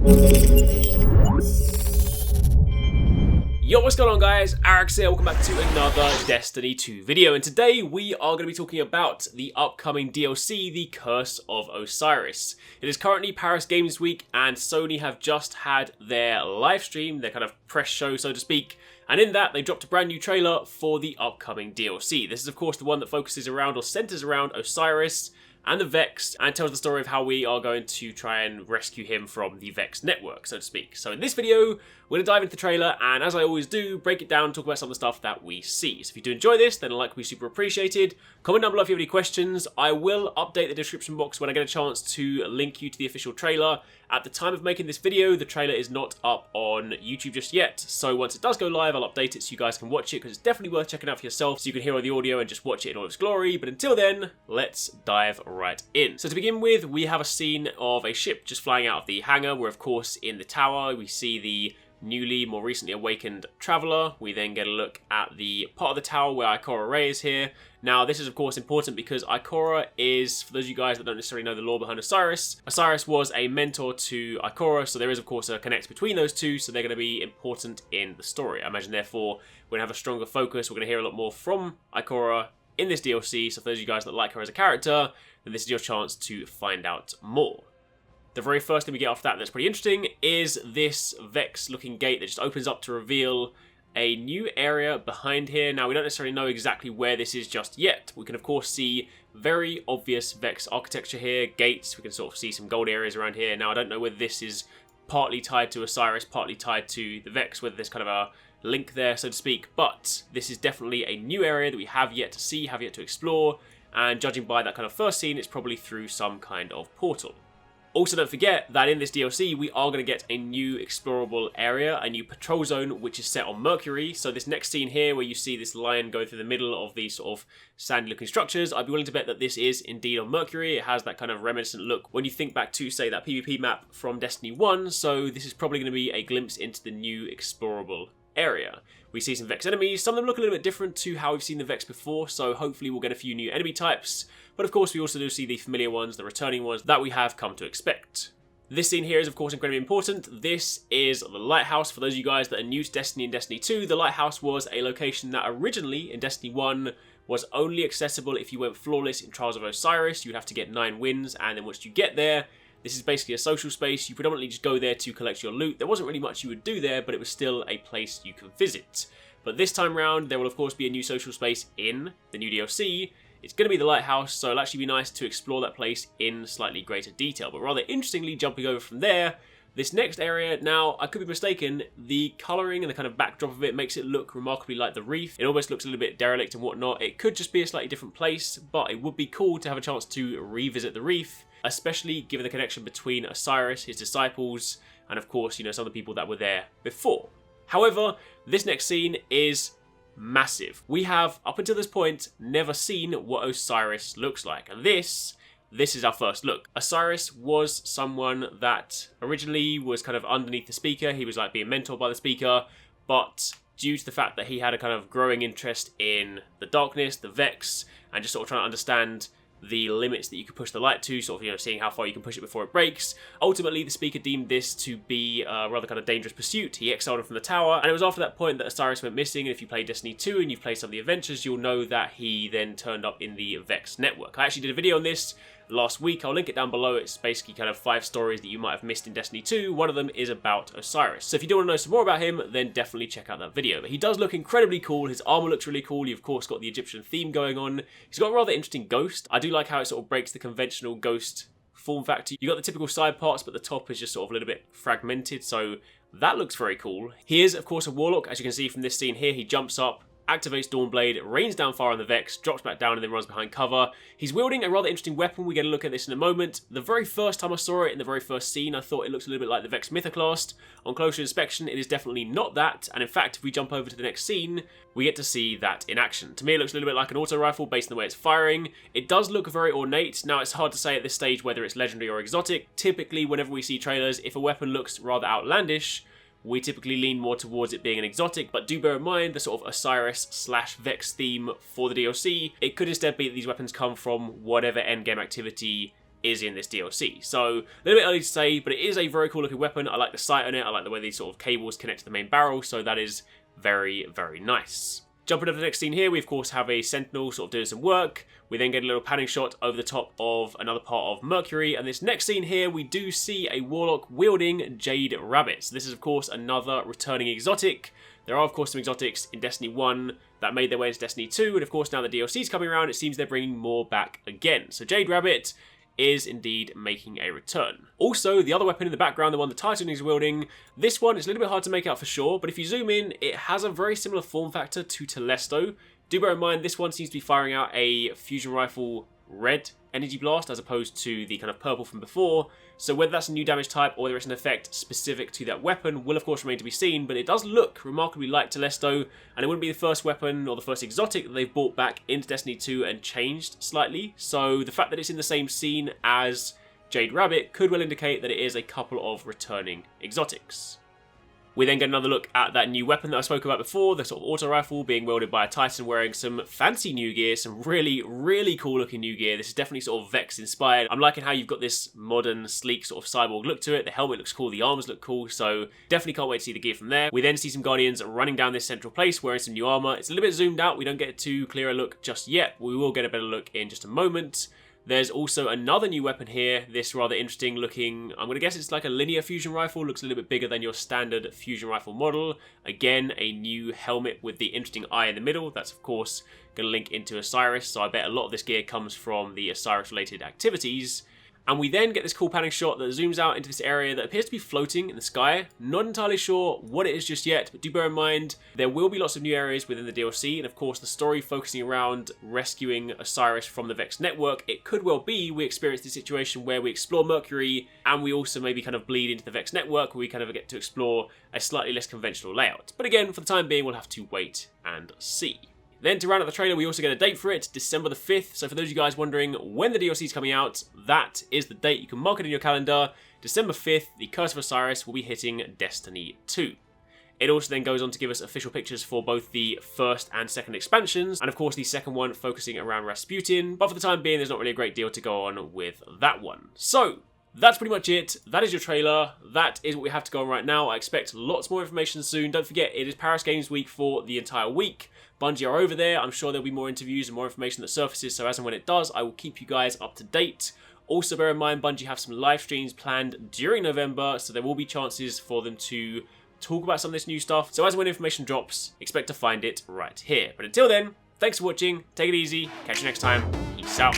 Yo, what's going on guys? Arekkz here, welcome back to another Destiny 2 video, and today we are going to be talking about the upcoming DLC, the Curse of Osiris. It is currently Paris Games Week, and Sony have just had their live stream, their kind of press show so to speak, and in that they dropped a brand new trailer for the upcoming DLC. This is of course the one that focuses around or centers around Osiris and the Vex, and tells the story of how we are going to try and rescue him from the Vex network, so to speak. So in this video, we're going to dive into the trailer, and as I always do, break it down, talk about some of the stuff that we see. So if you do enjoy this, then a like would be super appreciated. Comment down below if you have any questions. I will update the description box when I get a chance to link you to the official trailer. At the time of making this video, the trailer is not up on YouTube just yet, so once it does go live, I'll update it so you guys can watch it, because it's definitely worth checking out for yourself, so you can hear all the audio and just watch it in all its glory. But until then, let's dive right in. So to begin with, we have a scene of a ship just flying out of the hangar. We're of course in the tower. We see the more recently awakened Traveller. We then get a look at the part of the tower where Ikora Rey is here. Now this is of course important because Ikora is, for those of you guys that don't necessarily know the lore behind Osiris, Osiris was a mentor to Ikora, so there is of course a connect between those two, so they're going to be important in the story. I imagine therefore we're going to have a stronger focus. We're going to hear a lot more from Ikora in this DLC, so for those of you guys that like her as a character, then this is your chance to find out more. The very first thing we get off that that's pretty interesting is this Vex looking gate that just opens up to reveal a new area behind here. Now we don't necessarily know exactly where this is just yet. We can of course see very obvious Vex architecture here, gates, we can sort of see some gold areas around here. Now I don't know whether this is partly tied to Osiris, partly tied to the Vex, whether there's kind of a link there so to speak, but this is definitely a new area that we have yet to see, have yet to explore, and judging by that kind of first scene, it's probably through some kind of portal. Also, don't forget that in this DLC, we are going to get a new explorable area, a new patrol zone, which is set on Mercury. So this next scene here, where you see this lion go through the middle of these sort of sandy-looking structures, I'd be willing to bet that this is indeed on Mercury. It has that kind of reminiscent look when you think back to, say, that PvP map from Destiny 1. So this is probably going to be a glimpse into the new explorable area. We see some Vex enemies. Some of them look a little bit different to how we've seen the Vex before, so hopefully we'll get a few new enemy types. But of course we also do see the familiar ones, the returning ones that we have come to expect. This scene here is of course incredibly important. This is the Lighthouse. For those of you guys that are new to Destiny and Destiny 2, the Lighthouse was a location that originally in Destiny 1 was only accessible if you went flawless in Trials of Osiris. You'd have to get 9 wins, and then once you get there, this is basically a social space. You predominantly just go there to collect your loot. There wasn't really much you would do there, but it was still a place you can visit. But this time round, there will of course be a new social space in the new DLC. It's going to be the Lighthouse, so it'll actually be nice to explore that place in slightly greater detail. But rather interestingly, jumping over from there, this next area, now I could be mistaken, the colouring and the kind of backdrop of it makes it look remarkably like the Reef. It almost looks a little bit derelict and whatnot. It could just be a slightly different place, but it would be cool to have a chance to revisit the Reef, especially given the connection between Osiris, his disciples, and of course, you know, some of the people that were there before. However, this next scene is massive. We have, up until this point, never seen what Osiris looks like, and this is our first look. Osiris was someone that originally was kind of underneath the Speaker. He was like being mentored by the Speaker, but due to the fact that he had a kind of growing interest in the darkness, the Vex, and just sort of trying to understand the limits that you could push the light to, sort of, you know, seeing how far you can push it before it breaks. Ultimately, the Speaker deemed this to be a rather kind of dangerous pursuit. He exiled him from the tower, and it was after that point that Osiris went missing. And if you play Destiny 2 and you've played some of the adventures, you'll know that he then turned up in the Vex network. I actually did a video on this last week. I'll link it down below. It's basically kind of 5 stories that you might have missed in Destiny 2. One of them is about Osiris. So if you do want to know some more about him, then definitely check out that video. But he does look incredibly cool. His armor looks really cool. You've of course got the Egyptian theme going on. He's got a rather interesting ghost. I do like how it sort of breaks the conventional ghost form factor. You got the typical side parts, but the top is just sort of a little bit fragmented. So that looks very cool. He is of course a Warlock. As you can see from this scene here, he jumps up, activates Dawnblade, rains down fire on the Vex, drops back down and then runs behind cover. He's wielding a rather interesting weapon. We get a look at this in a moment. The very first time I saw it in the very first scene, I thought it looks a little bit like the Vex Mythoclast. On closer inspection, it is definitely not that, and in fact, if we jump over to the next scene, we get to see that in action. To me, it looks a little bit like an auto rifle based on the way it's firing. It does look very ornate. Now, it's hard to say at this stage whether it's legendary or exotic. Typically, whenever we see trailers, if a weapon looks rather outlandish, we typically lean more towards it being an exotic, but do bear in mind the sort of Osiris/Vex theme for the DLC. It could instead be that these weapons come from whatever endgame activity is in this DLC. So a little bit early to say, but it is a very cool looking weapon. I like the sight on it. I like the way these sort of cables connect to the main barrel. So that is very, very nice. Jumping over the next scene here, we of course have a Sentinel sort of doing some work. We then get a little panning shot over the top of another part of Mercury. And this next scene here, we do see a Warlock wielding Jade Rabbits. This is of course another returning exotic. There are of course some exotics in Destiny 1 that made their way into Destiny 2. And of course now the DLC is coming around, it seems they're bringing more back again. So Jade Rabbit is indeed making a return. Also, the other weapon in the background, the one the Titan is wielding, this one is a little bit hard to make out for sure, but if you zoom in, it has a very similar form factor to Telesto. Do bear in mind, this one seems to be firing out a fusion rifle red energy blast as opposed to the kind of purple from before. So whether that's a new damage type or there is an effect specific to that weapon will of course remain to be seen, but it does look remarkably like Telesto, and it wouldn't be the first weapon or the first exotic that they've brought back into Destiny 2 and changed slightly. So the fact that it's in the same scene as Jade Rabbit could well indicate that it is a couple of returning exotics. We then get another look at that new weapon that I spoke about before, the sort of auto rifle being wielded by a Titan wearing some fancy new gear, some really, really cool looking new gear. This is definitely sort of Vex inspired. I'm liking how you've got this modern, sleek sort of cyborg look to it. The helmet looks cool, the arms look cool, so definitely can't wait to see the gear from there. We then see some Guardians running down this central place wearing some new armor. It's a little bit zoomed out, we don't get a too clear a look just yet. We will get a better look in just a moment. There's also another new weapon here, this rather interesting looking, I'm going to guess it's like a linear fusion rifle, looks a little bit bigger than your standard fusion rifle model. Again, a new helmet with the interesting eye in the middle, that's of course going to link into Osiris, so I bet a lot of this gear comes from the Osiris related activities. And we then get this cool panning shot that zooms out into this area that appears to be floating in the sky. Not entirely sure what it is just yet, but do bear in mind, there will be lots of new areas within the DLC, and of course the story focusing around rescuing Osiris from the Vex network. It could well be we experience the situation where we explore Mercury, and we also maybe kind of bleed into the Vex network, where we kind of get to explore a slightly less conventional layout. But again, for the time being, we'll have to wait and see. Then to round out the trailer, we also get a date for it, December the 5th. So for those of you guys wondering when the DLC is coming out, that is the date. You can mark it in your calendar. December 5th, the Curse of Osiris will be hitting Destiny 2. It also then goes on to give us official pictures for both the first and second expansions, and of course the second one focusing around Rasputin. But for the time being, there's not really a great deal to go on with that one. So that's pretty much it. That is your trailer. That is what we have to go on right now. I expect lots more information soon. Don't forget, it is Paris Games Week for the entire week. Bungie are over there. I'm sure there'll be more interviews and more information that surfaces, so as and when it does, I will keep you guys up to date. Also, bear in mind, Bungie have some live streams planned during November, so there will be chances for them to talk about some of this new stuff. So as and when information drops, expect to find it right here. But until then, thanks for watching. Take it easy. Catch you next time. Peace out.